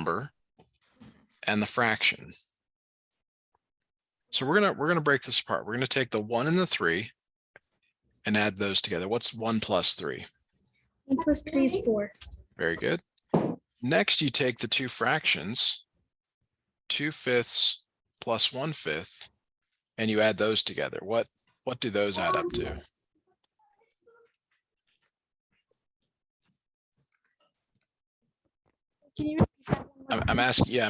number and the fraction. So we're gonna break this apart. We're gonna take the 1 and the 3 and add those together. What's 1 plus 3? 1 plus 3 is 4. Very good. Next, you take the two fractions, 2/5 plus 1/5, and you add those together. What do those add up to? Can you repeat that one? I'm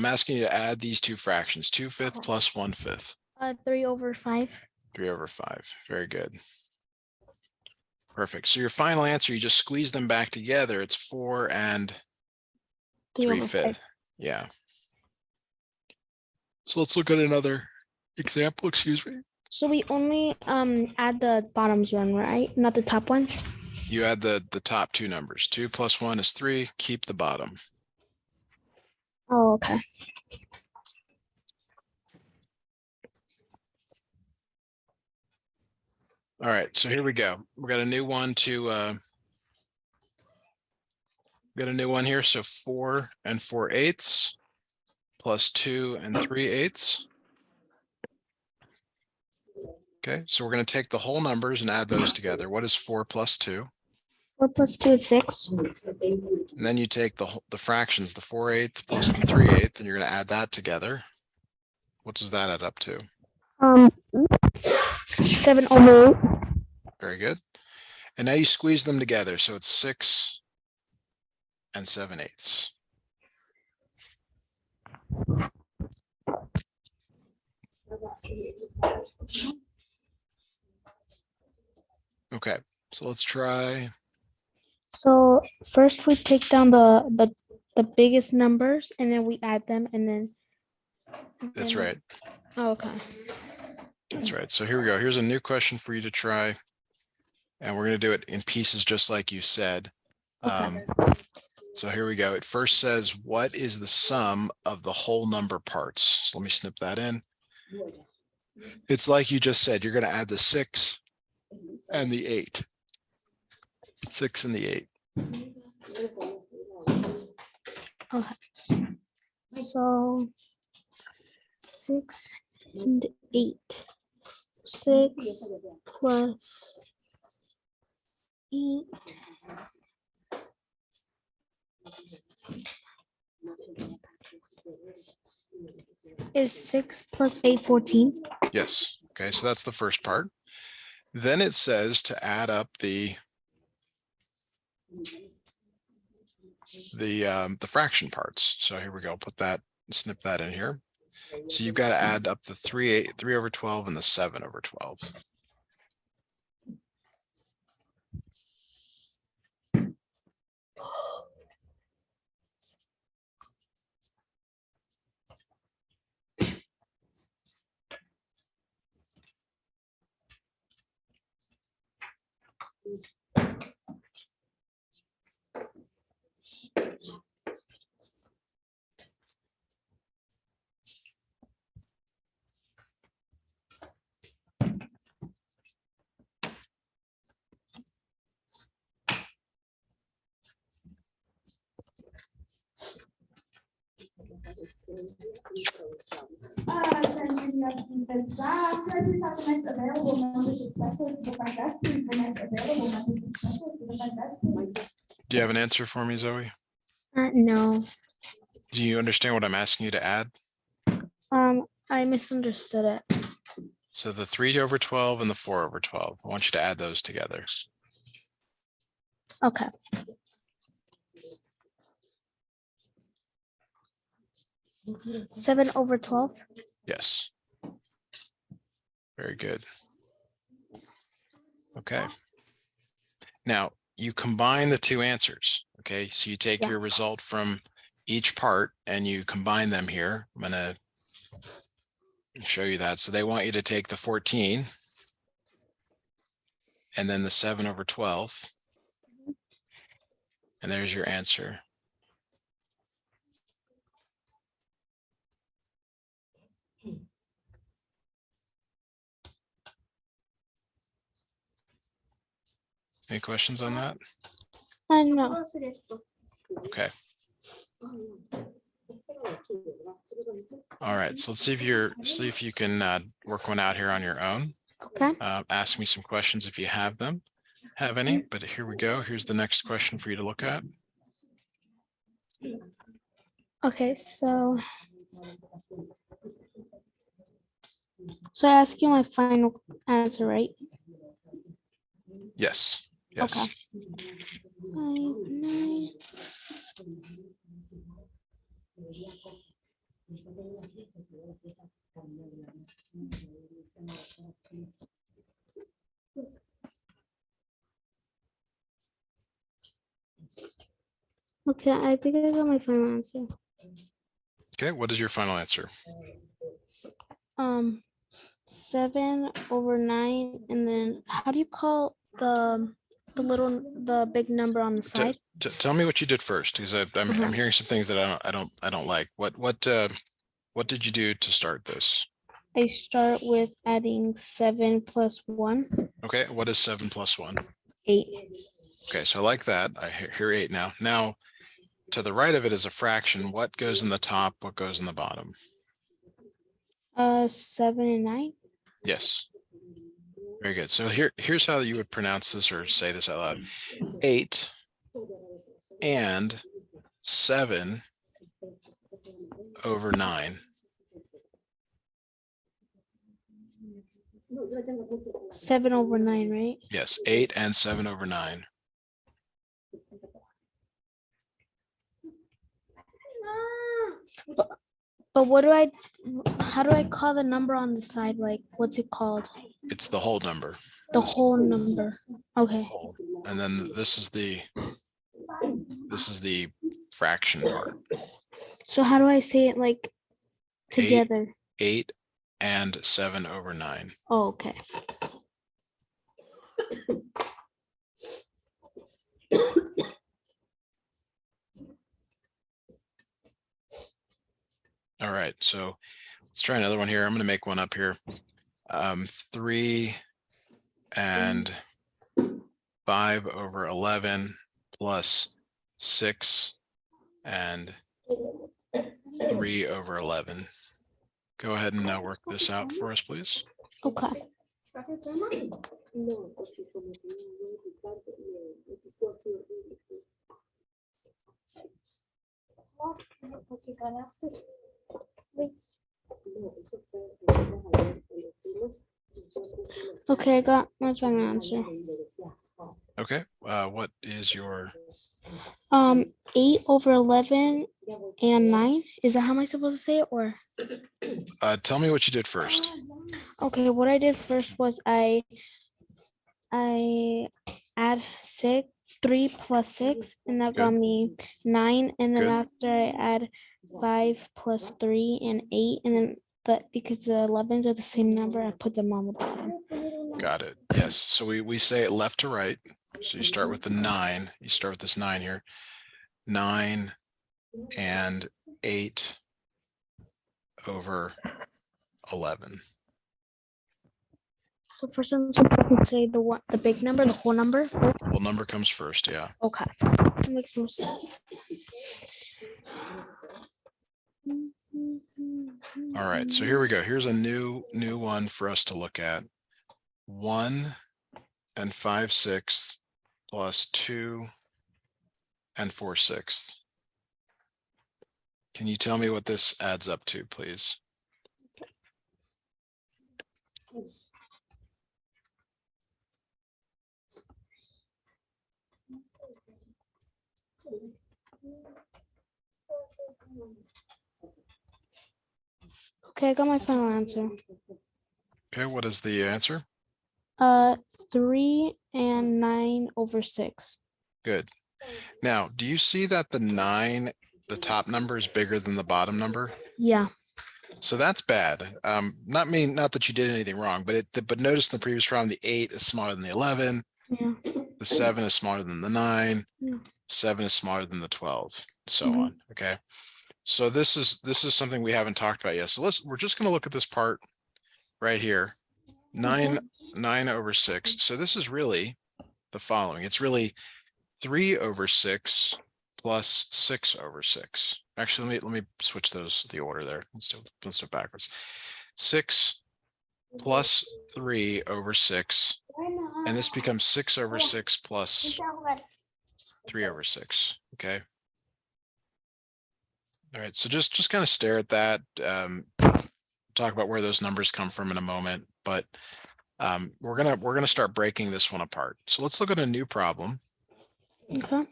asking you to add these two fractions, 2/5 plus 1/5. 3 over 5. 3 over 5. Very good. Perfect. So your final answer, you just squeeze them back together. It's 4 and 3/5. Yeah. So let's look at another example. Excuse me. So we only add the bottoms one, right? Not the top ones. You add the top two numbers. 2 plus 1 is 3. Keep the bottom. Oh, okay. All right, so here we go. We got a new one here. So 4 and 4/8 plus 2 and 3/8. Okay, so we're going to take the whole numbers and add those together. What is 4 plus 2? 4 plus 2 is 6. And then you take the fractions, the 4/8 plus the 3/8, and you're going to add that together. What does that add up to? 7 over 8. Very good. And now you squeeze them together. So it's 6 and 7/8. Okay, so let's try. So first we take down the biggest numbers and then we add them and then. That's right. Oh, okay. That's right. So here we go. Here's a new question for you to try. And we're going to do it in pieces just like you said. Okay. So here we go. It first says, what is the sum of the whole number parts? So let me snip that in. It's like you just said, you're going to add the 6 and the 8. 6 and the 8. Okay. So 6 and 8. 6 plus 8. Is 6 plus 8 14? Yes. Okay, so that's the first part. Then it says to add up the fraction parts. So here we go. Put that, snip that in here. So you've got to add up the 3 over 12 and the 7 over 12. Do you have an answer for me, Zoe? No. Do you understand what I'm asking you to add? I misunderstood it. So the 3 over 12 and the 4 over 12. I want you to add those together. Okay. Seven over 12. Yes. Very good. Okay. Now you combine the two answers. Okay, so you take your result from each part and you combine them here. I'm going to show you that. So they want you to take the 14 and then the 7 over 12. And there's your answer. Any questions on that? No. Okay. All right, so let's see if you can work one out here on your own. Okay. Ask me some questions if you have any, but here we go. Here's the next question for you to look at. Okay, so I ask you my final answer, right? Yes, yes. Okay. 5, 9. Okay, I think I got my final answer. Okay, what is your final answer? 7/9, and then how do you call the big number on the side? Tell me what you did first, because I'm Uh-huh. hearing some things that I don't like. What did you do to start this? I start with adding 7 plus 1, Okay, what is 7 plus 1? 8. Okay, so I like that. I hear 8 now. Now, to the right of it is a fraction. What goes in the top? What goes in the bottom? 7 and 9. Yes. Very good. So here's how you would pronounce this or say this out loud. 8 and 7/9. 7/9, right? Yes, 8 and 7/9. But how do I call the number on the side? Like, what's it called? It's the whole number. The whole number. Okay. Whole. And then this is the fraction part. So how do I say it like together? 8 and 7/9. Oh, okay. All right, so let's try another one here. I'm going to make one up here. 3 and 5/11 plus 6 and 3/11. Go ahead and work this out for us, please. Okay. Okay, I got my final answer. Okay, what is your 8/11 and 9. Is that how am I supposed to say it? Or tell me what you did first. okay, what I did first was I add 3 plus 6, and that got Good. me 9. And then Good. after I add 5 plus 3 and 8, and then because the 11s are the same number, I put them on the bottom. Got it. Yes. So we say it left to right. So you start with the 9. You start with this 9 here. 9 and 8/11. So for some, I can say the big number, the whole number. The whole number comes first. Yeah. Okay. That makes more sense. All right. So here we go. Here's a new one for us to look at. 1 and 5/6 plus 2 and 4/6. Can you tell me what this adds up to, please? Okay, I got my final answer. Okay, what is the answer? 3 and 9/6. Good. Now, do you see that the 9, the top number is bigger than the bottom number? Yeah. So that's bad. Not that you did anything wrong, but notice in the previous round, the 8 is smaller than the 11. Yeah. The 7 is smaller than the 9. Yeah. 7 is smaller than the 12, so Mhm. on. Okay. So this is something we haven't talked about yet. So we're just going to look at this part right here. 9/6. So this is really the following. It's really 3/6 plus 6 over 6. Actually, let me switch the order there. Let's do it backwards. 6 plus 3 over 6. And this becomes 6 over 6 plus 3 over 6. Okay. All right. So just kind of stare at that. Talk about where those numbers come from in a moment, but we're gonna start breaking this one apart. So let's look at a new problem. Okay.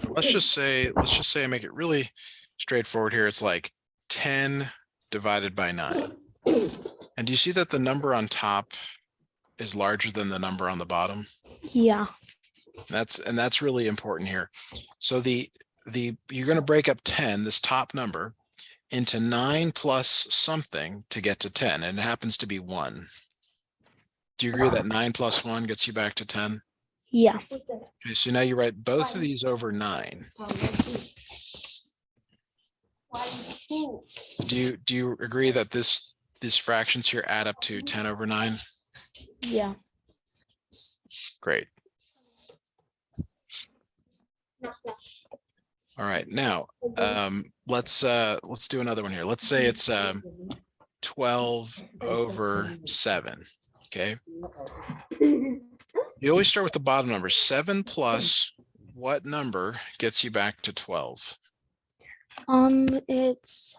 Let's just say I make it really straightforward here. It's like 10 divided by 9. And do you see that the number on top is larger than the number on the bottom? Yeah. That's really important here. So you're going to break up 10, this top number, into 9 plus something to get to 10, and it happens to be 1. Do you agree that 9 plus 1 gets you back to 10? Yeah. Okay, so now you write both of these over 9. Do you agree that these fractions here add up to 10 over 9? Yeah. Great. All right, now let's do another one here. Let's say it's 12 over 7. Okay. You always start with the bottom number. 7 plus what number gets you back to 12? It's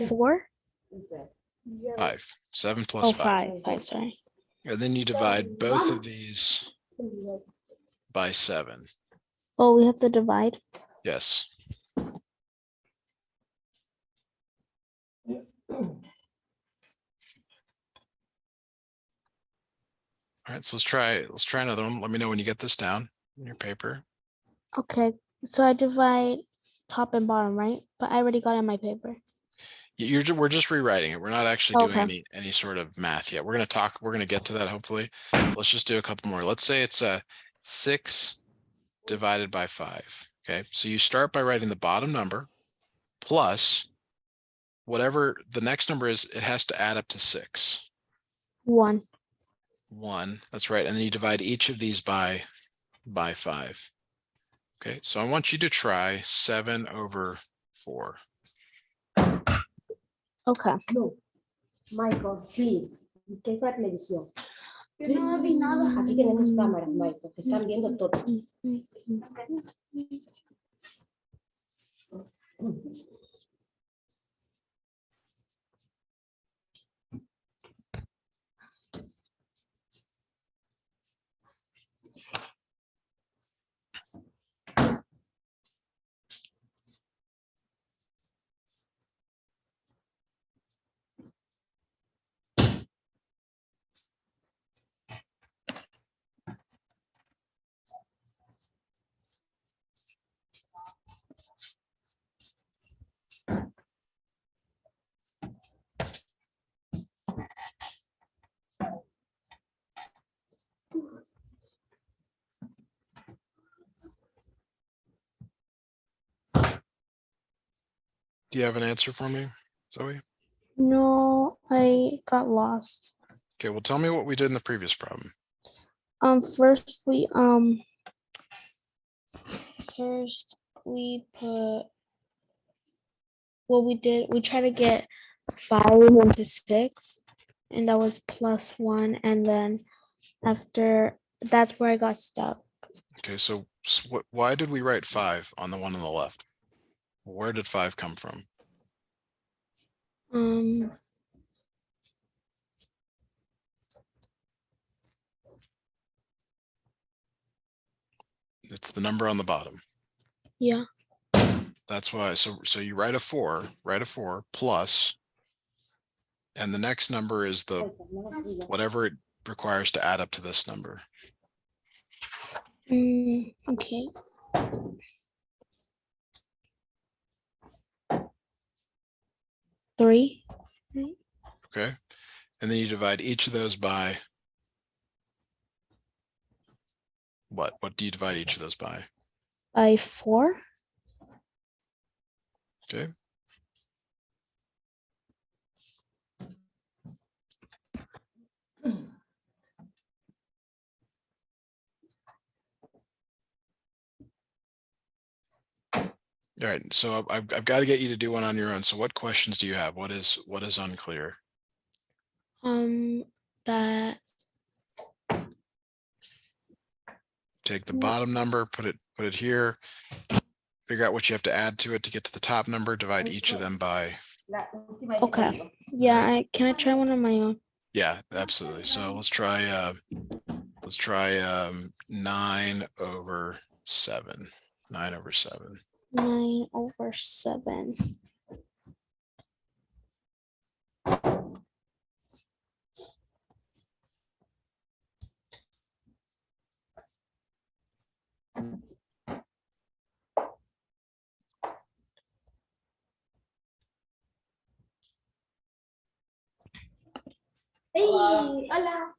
4. 5. 7 plus Oh, 5. 5. Sorry. And then you divide both of these by 7. Oh, we have to divide. Yes. All right, so let's try another one. Let me know when you get this down in your paper. Okay. So I divide top and bottom, right? But I already got it in my paper. We're just rewriting it. We're not actually doing Okay. any sort of math yet. We're going to get to that hopefully. Let's just do a couple more. Let's say it's 6 divided by 5. Okay, so you start by writing the bottom number plus whatever the next number is. It has to add up to 6. 1. 1. That's right. And then you divide each of these by 5. Okay, so I want you to try 7 over 4. Okay. No, Michael, please. ¿Qué es la televisión? Yo no vi nada. Aquí tenemos cámaras, Michael, que están viendo todo. Do you have an answer for me, Zoe? No, I got lost. Okay, well, tell me what we did in the previous problem. First we put what we did. We tried to get 5 into 6, and that was plus 1. And then after that's where I got stuck. Okay, so why did we write 5 on the one on the left? Where did 5 come from? It's the number on the bottom. Yeah. That's why. So you write a 4 plus, and the next number is the whatever it requires to add up to this number. Okay. Three. Okay, and then you divide each of those by what? What do you divide each of those by? By 4. Okay. All right, so I've got to get you to do one on your own. So what questions do you have? What is unclear? That Take the Mm. bottom number, put it here, figure out what you have to add to it to get to the top number, divide each of them by, okay. Yeah, can I try one on my own? yeah, absolutely. So let's try 9 over 7. 9 over 7. 9/7. Hey, hola.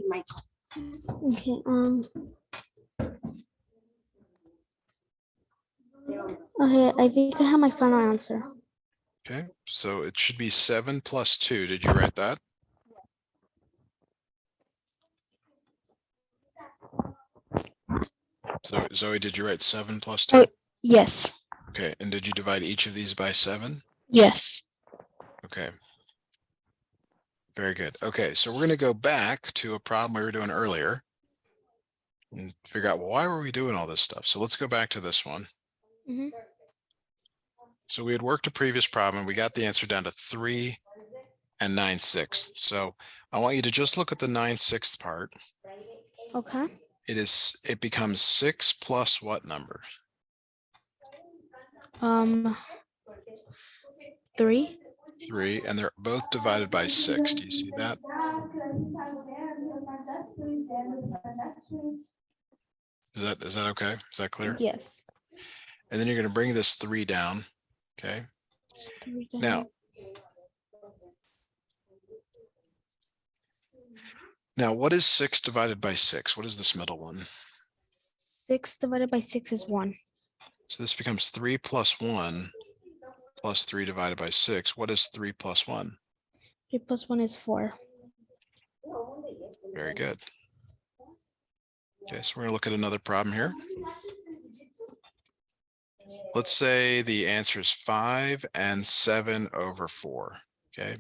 Michael. Okay, okay, I think I have my final answer. Okay, so it should be 7 plus 2. Did you write that? So Zoe, did you write 7 plus 2? Oh, yes. Okay, and did you divide each of these by 7? Yes. Okay. Very good. Okay, so we're going to go back to a problem we were doing earlier and figure out, well, why were we doing all this stuff? So let's go back to this one. Mhm. So we had worked a previous problem. We got the answer down to 3 and 9/6. So I want you to just look at the 9/6 part. Okay. It becomes 6 plus what number? 3. 3, and they're both divided by 6. Do you see that? Is that okay? Is that clear? Yes. And then you're going to bring this 3 down. Okay. Now, what is 6 divided by 6? What is this middle one? 6 divided by 6 is 1. So this becomes 3 plus 1 plus 3 divided by 6. What is 3 plus 1? 3 plus 1 is 4. Very good. Okay, so we're going to look at another problem here. Let's say the answer is 5 and 7 over 4. Okay.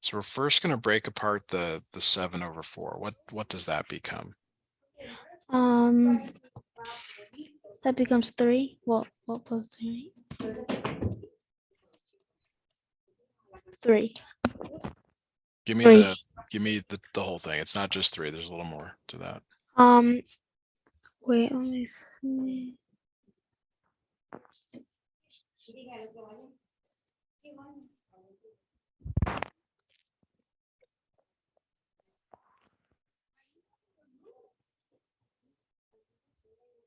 So we're first going to break apart the 7 over 4. What does that become? That becomes 3. Well, plus 3. 3. Give me Three. the whole thing. It's not just 3. There's a little more to that. Wait, let me see.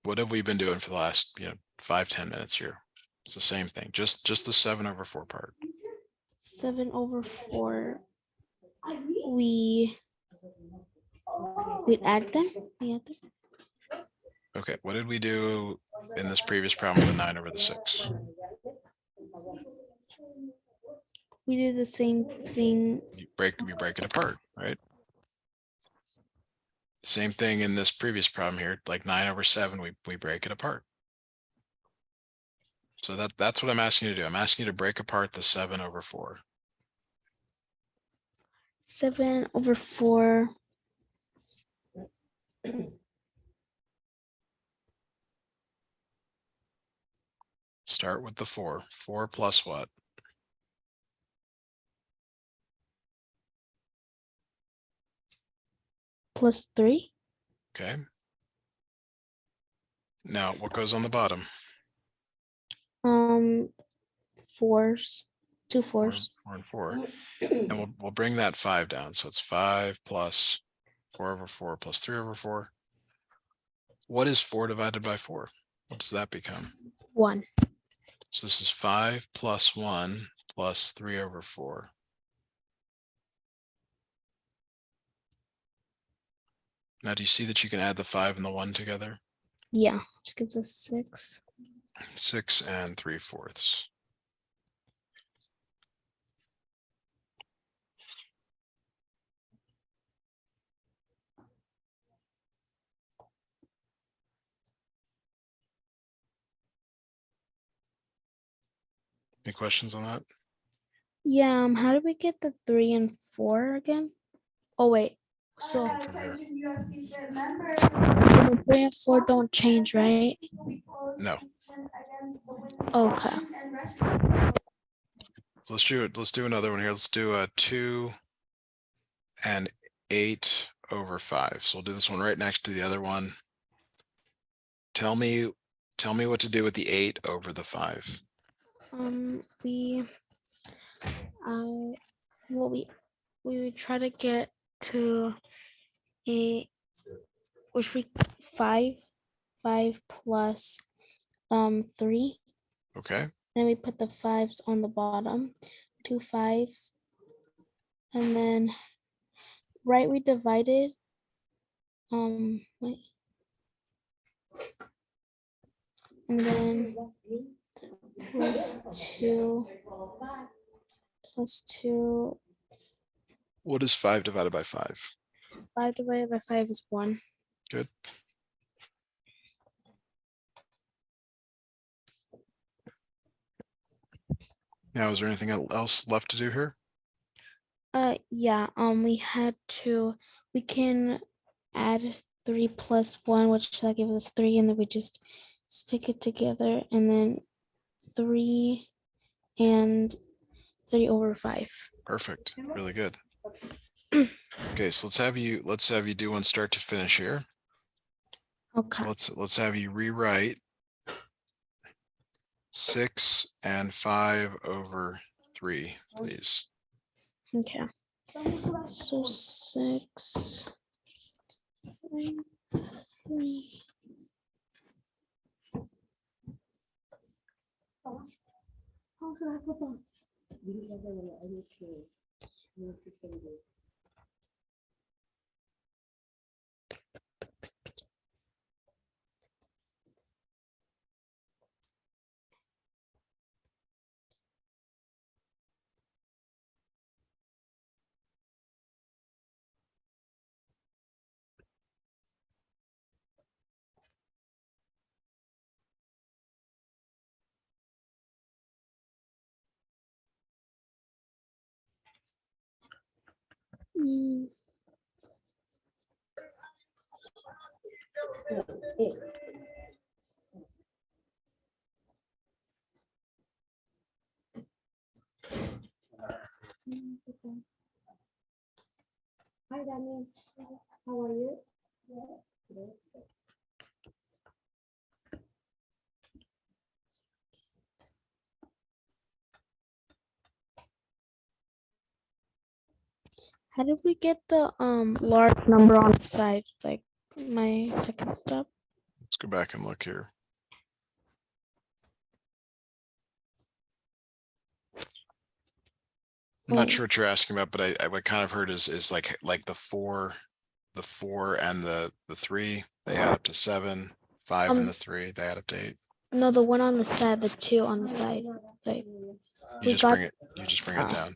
What have we been doing for the last 5-10 minutes here? It's the same thing. Just the 7 over 4 part. 7 over 4. We add them. We add them. Okay, what did we do in this previous problem with the 9 over the 6? We did the same thing. You break it apart, right? Same thing in this previous problem here, like 9 over 7, we break it apart. So that's what I'm asking you to do. I'm asking you to break apart the 7 over 4. 7 over 4. Start with the 4. 4 plus what? Plus 3. Okay. Now, what goes on the bottom? 4s. 2 4s. 4 and 4. And we'll bring that 5 down. So it's 5 plus 4 over 4 plus 3 over 4. What is 4 divided by 4? What does that become? 1. So this is 5 plus 1 plus 3 over 4. Now, do you see that you can add the 5 and the 1 together? Yeah, which gives us 6. 6 and 3/4. Any questions on that? Yeah, how do we get the 3 and 4 again? Oh wait, so From here. the 3 and 4 don't change, right? No. Okay. Let's do it. Let's do another one here. Let's do a 2 and 8 over 5. So we'll do this one right next to the other one. Tell me what to do with the 8 over the 5. We would try to get to a which we 5 plus 3. Okay. Then we put the 5s on the bottom, 2 5s, and then right we divided wait. And then plus 2 What is 5 divided by 5? 5 divided by 5 is 1. Good. Now, is there anything else left to do here? Yeah, we can add 3 plus 1, which that gives us 3, and then we just stick it together, and then 3 and 3 over 5. Perfect. Really good. Okay, so let's have you do one start to finish here. Okay. So let's have you rewrite 6 and 5 over 3, please. Okay. So 6, 3. Hi, Danny. How are you? How did we get the large number on the side? Like my second step. Let's go back and look here. I'm not sure what you're asking about, but I what kind of heard is like the 4 and the 3, they add up to 7, 5 and the 3, they add up to 8. No, the one on the side, the 2 on the side. Like You we just got- bring it down.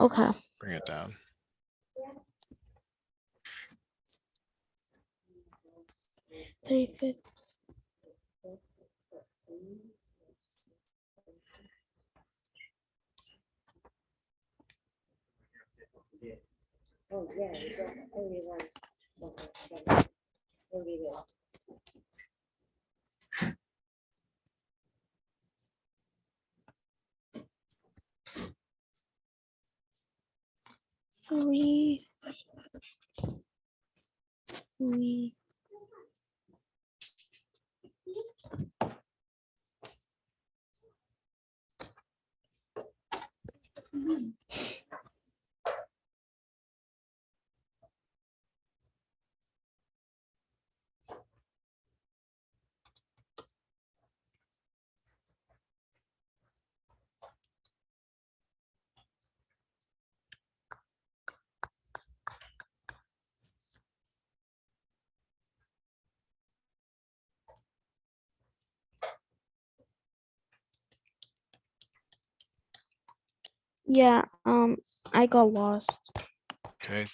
Okay. Bring it down. Three fifths. Oh, yeah, everyone. Okay, very good. 3. 3. Yeah, I got lost. Okay,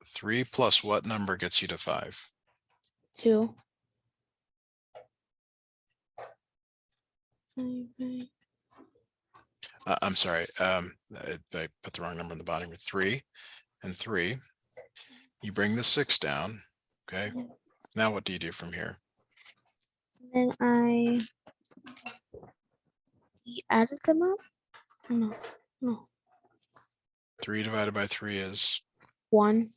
3 plus what number gets you to 5? 2. 5, 5. I'm sorry. I put the wrong number in the bottom with 3 and 3. You bring the 6 down. Okay. Now what do you do from here? Then we added them up. No, 3 divided by 3 is 1.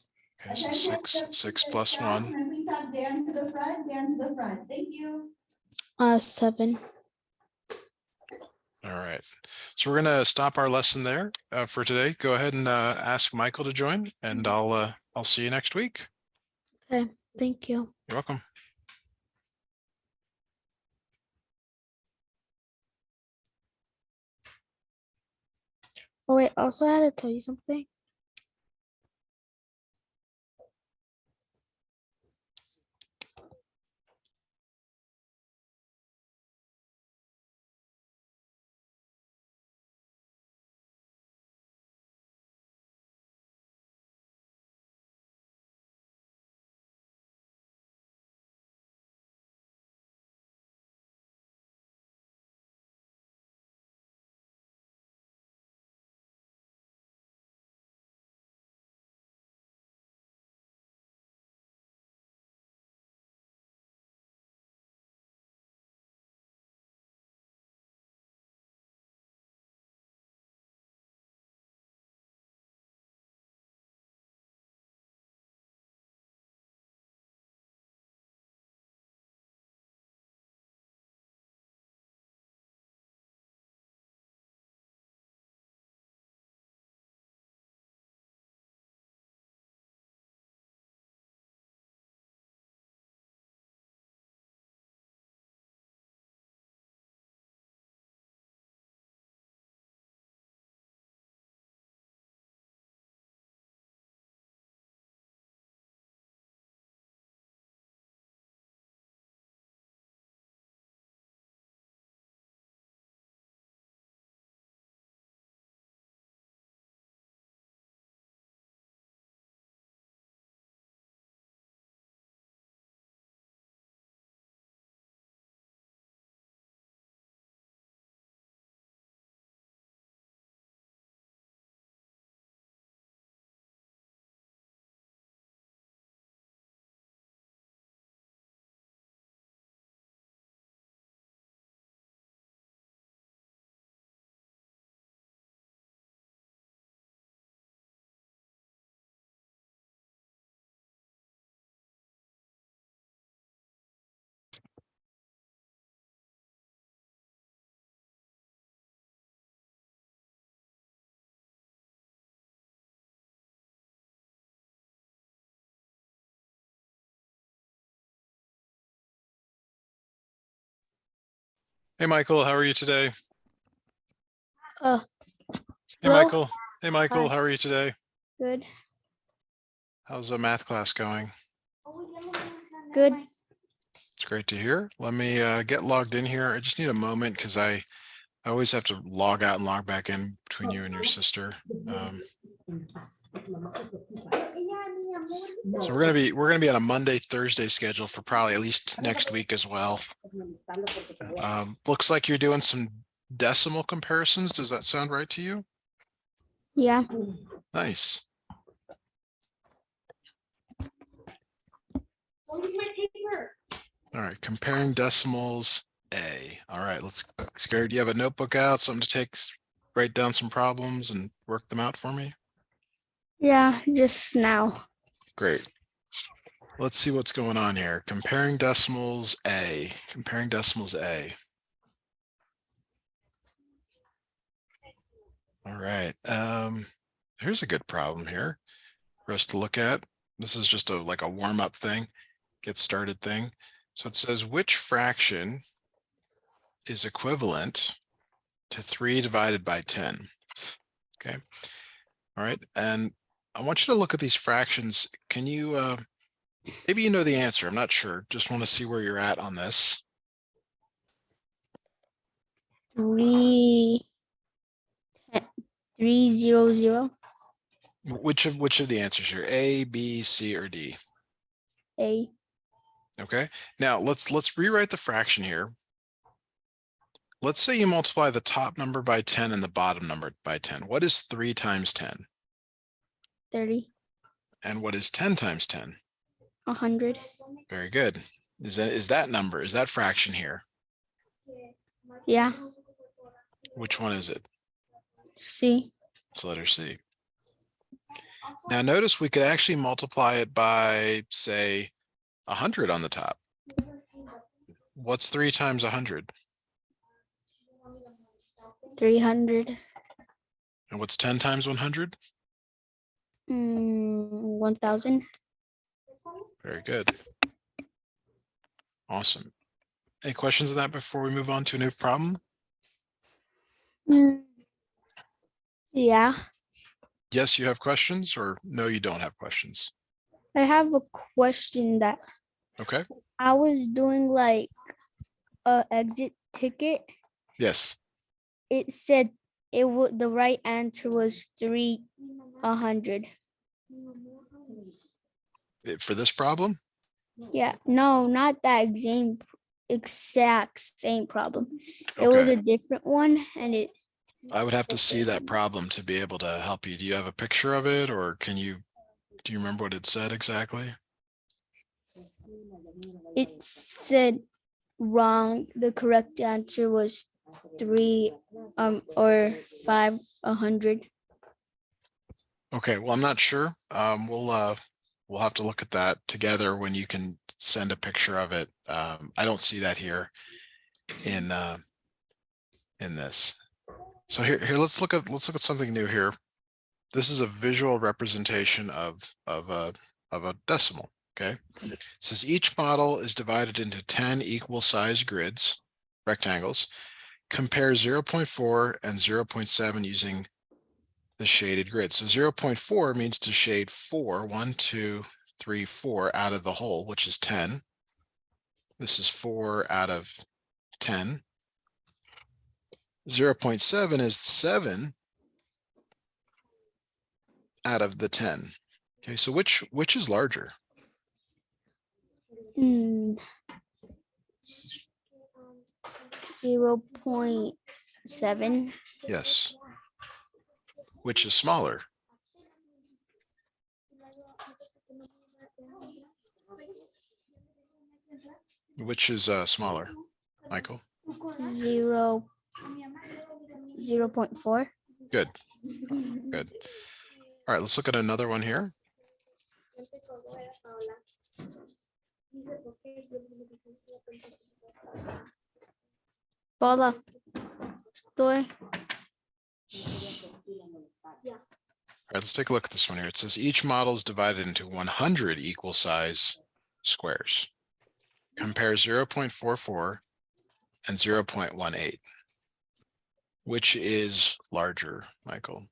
okay, so 6 plus 1. And please have Dan to the front, Dan to the front. Thank you. 7. All right. So we're gonna stop our lesson there for today. Go ahead and ask Michael to join, and I'll see you next week. Okay, thank you. You're welcome. Oh wait, also I had to tell you something. Hey, Michael, how are you today? Uh, Hey, Hello? Michael. Hey, Michael, Hi. how are you today? good. How's the math class going? Good. It's great to hear. Let me get logged in here. I just need a moment because I always have to log out and log back in between you and your sister. So we're gonna be on a Monday, Thursday schedule for probably at least next week as well. Looks like you're doing some decimal comparisons. Does that sound right to you? Yeah. Nice. All right, comparing decimals A. All right, let's go. Do you have a notebook out, something to take, write down some problems and work them out for me? Yeah, just now. Great. Let's see what's going on here. Comparing decimals A. Comparing decimals A. All right. Here's a good problem here for us to look at. This is just like a warm-up thing, get started thing. So it says which fraction is equivalent to 3 divided by 10. Okay. All right. And I want you to look at these fractions. Can you maybe you know the answer? I'm not sure. Just want to see where you're at on this. 3, 300. Which of the answers here? A, B, C, or D? A. Okay. Now let's rewrite the fraction here. let's say you multiply the top number by 10 and the bottom number by 10. What is 3 times 10? 30, And what is 10 times 10? 100. Very good. Is that fraction here? Yeah. Which one is it? C. It's letter C. Now notice we could actually multiply it by, say, 100 on the top. What's 3 times 100? 300. And what's 10 times 100? 1000. Very good. Awesome. Any questions on that before we move on to a new problem? Yeah. Yes, you have questions, or no, you don't have questions. I have a question that Okay. I was doing like a exit ticket. Yes. It said it would the right answer was 300. For this problem? Yeah, no, not that exact same problem. It was Okay. a different one, and it I would have to see that problem to be able to help you. Do you have a picture of it, or do you remember what it said exactly? said wrong. The correct answer was 3 or 500. Okay, well, I'm not sure. We'll have to look at that together when you can send a picture of it. I don't see that here in this. So here let's look at something new here. This is a visual representation of a decimal. Okay, it says each model is divided into 10 equal size grids, rectangles. Compare 0.4 and 0.7 using the shaded grid. So 0.4 means to shade 4, 1, 2, 3, 4 out of the whole, which is 10. This is 4 out of 10. 0.7 is 7 out of the 10. Okay, so which is larger? 0.7. Yes. Which is smaller? Which is smaller, Michael? 0.4. Good. Good. All right, let's look at another one here. Paula, estoy. All right, let's take a look at this one here. It says each model is divided into 100 equal size squares. Compare 0.44 and 0.18. Which is larger, Michael?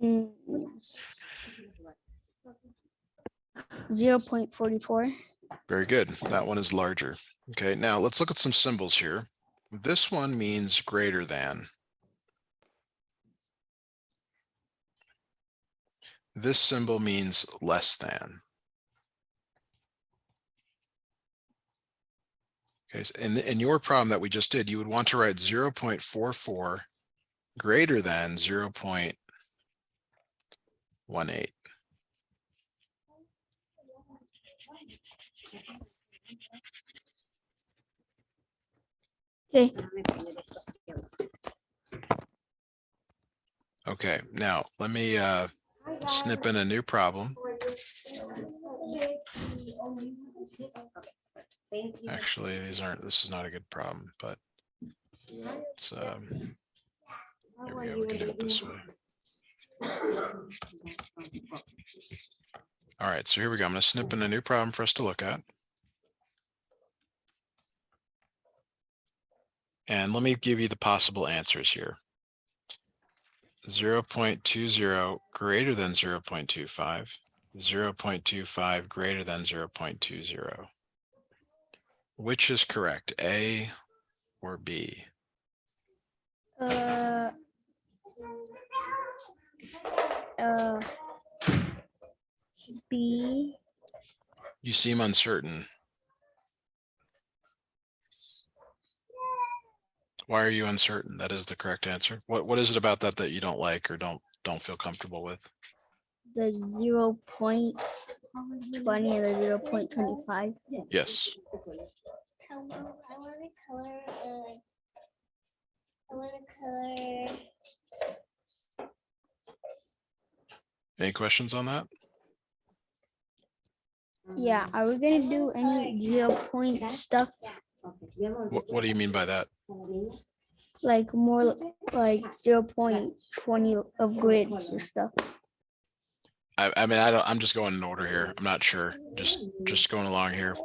0.44. Very good. That one is larger. Okay, now let's look at some symbols here. This one means greater than. This symbol means less than. Okay, so in your problem that we just did, you would want to write 0.44 greater than 0.18. Okay. Okay, now let me snip in a new problem. Thank you. Actually, this is not a good problem, but it's here we go, we can do it this way. All right, so here we go. I'm going to snip in a new problem for us to look at. And let me give you the possible answers here. 0.20 greater than 0.25, 0.25 greater than 0.20. Which is correct, A or B? B. You seem uncertain. Why are you uncertain? That is the correct answer. What is it about that that you don't like or don't feel comfortable with? The 0.20 and the 0.25. Yes. I want to color. I want to color. Any questions on that? Yeah, are we gonna do any 0 point stuff? What do you mean by that? Like more like 0.20 of grids or stuff? I mean, I'm just going in order here. I'm not sure. Just going along here.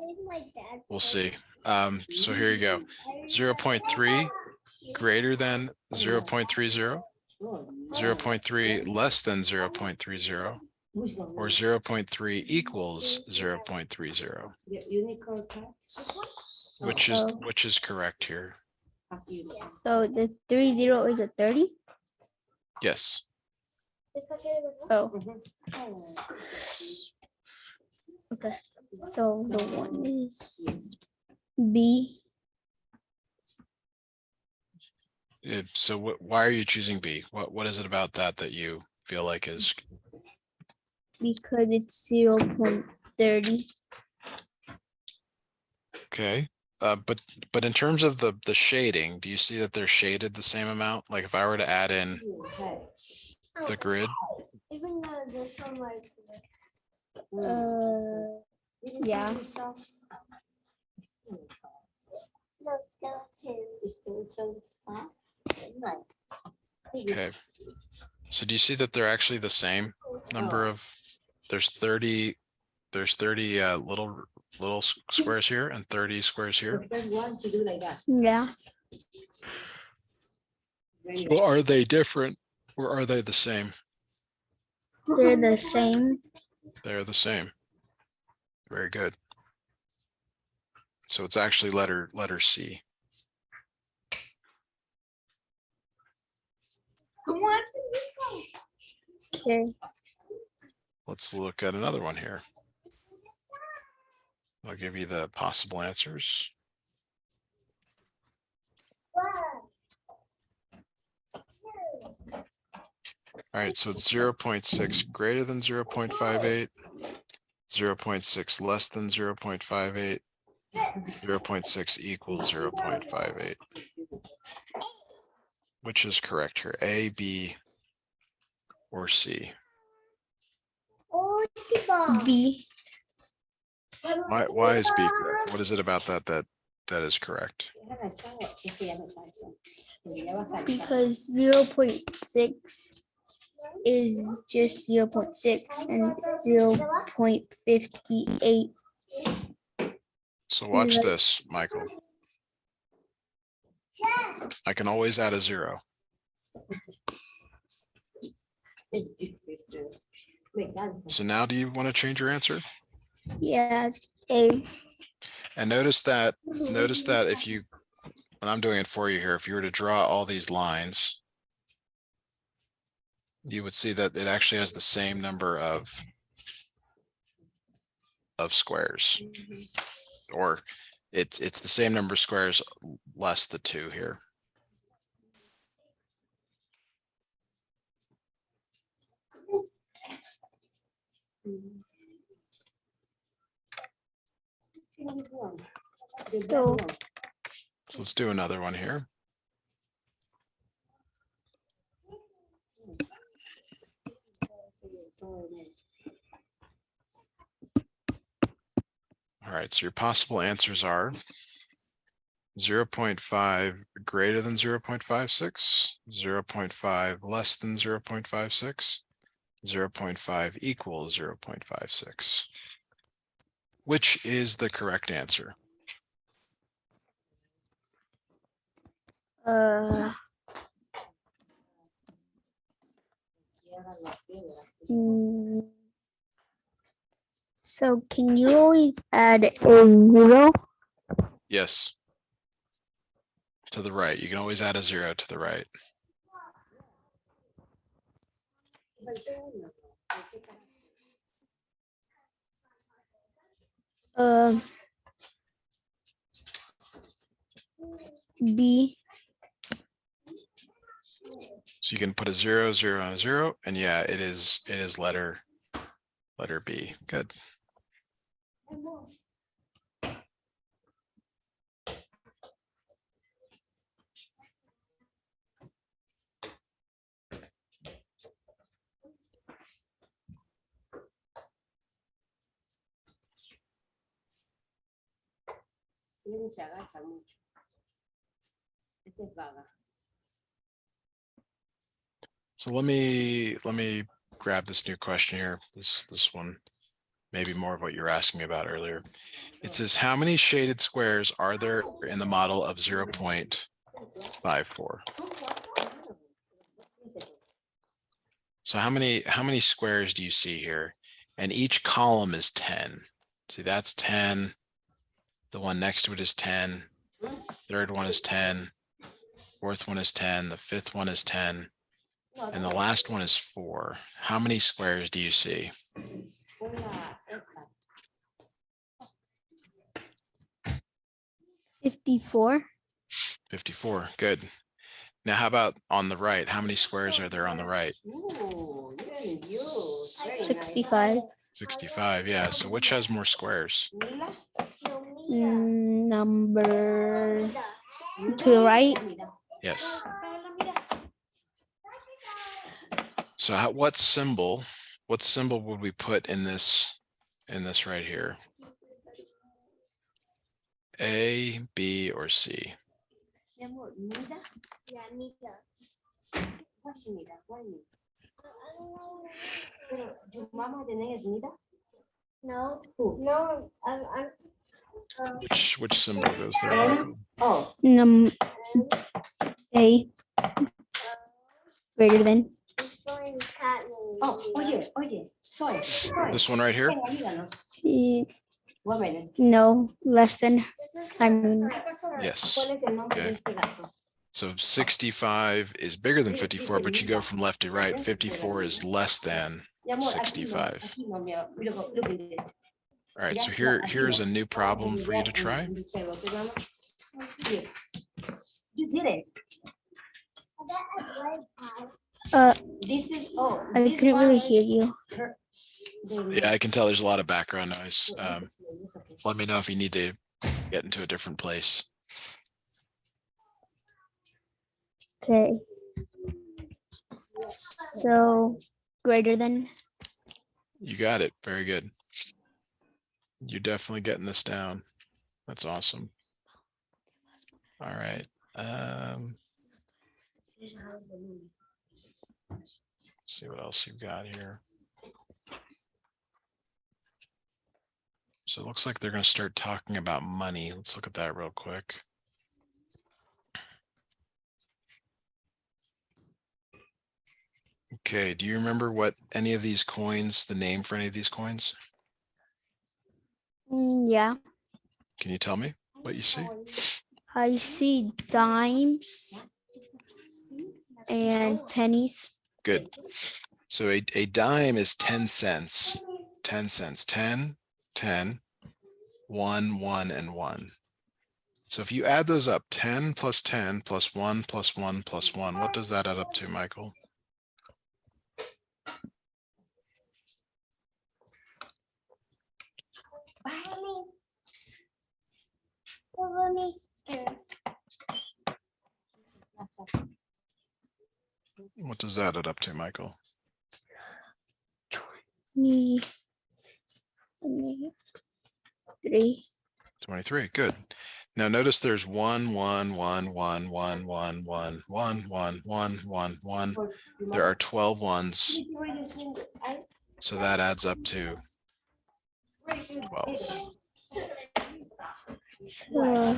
We'll see. So here you go. 0.3 greater than 0.30, 0.3 less than 0.30, or 0.3 equals 0.30. Which is correct here? So the 30 is a 30? Yes. Oh. Okay, so the one is B. So why are you choosing B? What is it about that that you feel like is? Because it's 0.30. Okay. But in terms of the shading, do you see that they're shaded the same amount? Like if I were to add in the grid, Even though this one like. Yeah. No skeleton. okay. So do you see that they're actually the same number of, there's 30 little squares here and 30 squares here? Yeah. Well, are they different or are they the same? They're the same. They're the same. Very good. So it's actually letter C. Okay. Let's look at another one here. I'll give you the possible answers. All right, so it's 0.6 greater than 0.58, 0.6 less than 0.58, 0.6 equals 0.58. Which is correct here, A, B, or C? B. Why is B correct? What is it about that is correct? Because 0.6 is just 0.6 and 0.58. So watch this, Michael. I can always add a 0. So now do you want to change your answer? Yeah, A. And notice that if you, and I'm doing it for you here, if you were to draw all these lines, you would see that it actually has the same number of squares, or it's the same number of squares less the 2 here. So So let's do another one here. All right, so your possible answers are 0.5 greater than 0.56, 0.5 less than 0.56, 0.5 equals 0.56. Which is the correct answer? So can you always add a 0? Yes. To the right. You can always add a 0 to the right. B. So you can put a 0, 0, and a 0, and yeah, it is letter B. Good. Miren, se agacha mucho. Este es vaga. So let me grab this new question here. This one, maybe more of what you were asking me about earlier. It says, how many shaded squares are there in the model of 0.54? So how many squares do you see here? And each column is 10. See, that's 10. The one next to it is 10. Third one is 10. Fourth one is 10. The fifth one is 10. And the last one is 4. How many squares do you see? 54. 54. Good. Now, how about on the right? How many squares are there on the right? Ooh, very good. Very nice. 65. 65. Yeah. So which has more squares? Mira, Number to the right. Yes. So what symbol would we put in this right here? A, B, or C? Mi amor, mira. Yeah, mira. Why mira? Why mira? Pero your mama the name is Mira? No, Who? no, Which symbol goes there, Michael? Oh, A greater than. it's going cat name. oh, oye, soy. This one right here? Venga, díganos. One minute. No, less than. This is I mean, Yes. ¿Cuál es el nombre Okay. de este gato? So 65 is bigger than 54, but you go from left to right. 54 is less than Mi amor, aquí no, 65. aquí no, mi amor. Look at this. All right, so here's a new problem for you to try. You did it. This is, oh. I this couldn't one really is hear you. her- Yeah, I can tell there's a lot of background noise. It's okay. Let me know if you need to get into a different place. Okay. So greater than. You got it. Very good. You're definitely getting this down. That's awesome. All right. See what else you've got here. So it looks like they're going to start talking about money. Let's look at that real quick. Okay, do you remember what any of these coins, the name for any of these coins? Yeah, Can you tell me what you see? I see dimes and pennies. Good. So a dime is 10 cents. 10 cents. 10, 10, 1, 1, and 1. So if you add those up, 10 plus 10 plus 1 plus 1 plus 1, what does that add up to, Michael? Follow me. What does that add up to, Michael? 3. 23. Good. Now notice there's 1, 1, 1, 1, 1, 1, 1, 1, 1, 1, 1, 1. There are 12 ones. So that adds up to 12. So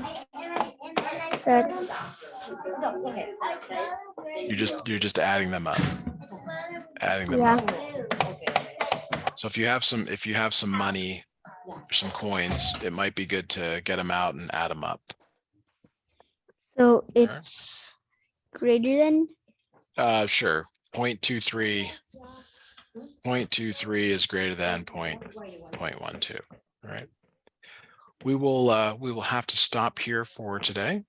that's You're just adding them up. Adding them yeah. up. So if you have some money, some coins, it might be good to get them out and add them up. So it's greater than. Sure. 0.23. 0.23 is greater than 0.12. All right. We will have to stop here for today.